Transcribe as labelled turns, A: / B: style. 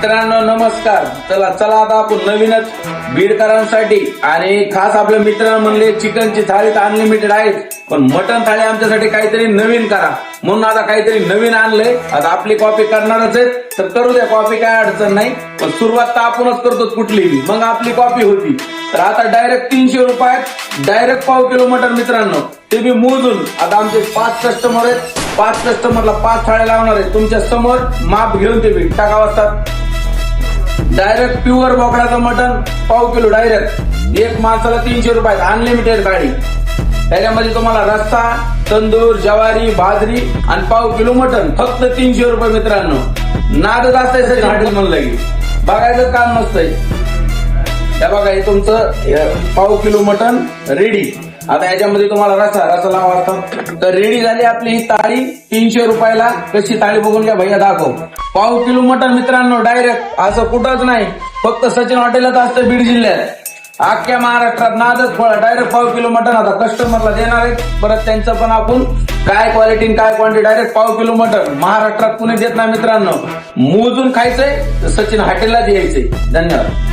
A: मित्रांनो नमस्कार. चला आता आपण नवीनच बीडकरांसाठी आणि खास आपल्या मित्रांनो म्हणले चिकनची थाळी तर अनलिमिटेड आहेच, पण मटन थाळी आमच्यासाठी काहीतरी नवीन करा म्हणून आता काहीतरी नवीन आणलंय. आता आपली कॉपी करणारच आहे तर करू द्या, कॉपी काय अडचण नाही, पण सुरुवात तर आपणच करतो कुठली बी, मग आपली कॉपी होती. तर आता डायरेक्ट 300 रुपयात डायरेक्ट पाव किलो मटन मित्रांनो, ते बी मोजून. आता आमचे 5 कस्टमर आहेत, 5 कस्टमरला 5 थाळ्या लावणार आहे. तुमच्या समोर माप घेऊन ते बी टाकावं असतात. डायरेक्ट प्युअर बोकडाचं मटन पाव किलो डायरेक्ट एक माणसाला 300 रुपयात अनलिमिटेड गाडी. त्याच्यामध्ये तुम्हाला रस्सा, तंदूर, ज्वारी, बाजरी आणि पाव किलो मटन फक्त 300 रुपये मित्रांनो. नादच असतंय हॉटेल म्हणलं की बघायचं काम नसतंय. हे बघा, हे तुमचं पाव किलो मटन रेडी. आता याच्यामध्ये तुम्हाला रसा लावा असतात. तर रेडी झाली आपली ही थाळी 300 रुपयाला. कशी थाळी बघून घ्या भैया, दाखव. पाव किलो मटन मित्रांनो डायरेक्ट, असं कुठंच नाही, फक्त सचिन हॉटेलच असतं बीड जिल्ह्यात. अख्ख्या महाराष्ट्रात नादच फळ डायरेक्ट पाव किलो मटन आता कस्टमरला देणार आहेत. परत त्यांचं पण आपण काय क्वालिटी काय क्वांटिटी डायरेक्ट पाव किलो मटन महाराष्ट्रात कुणी देत नाही मित्रांनो. मोजून खायचंय तर सचिन हॉटेललाच यायचंय. धन्यवाद.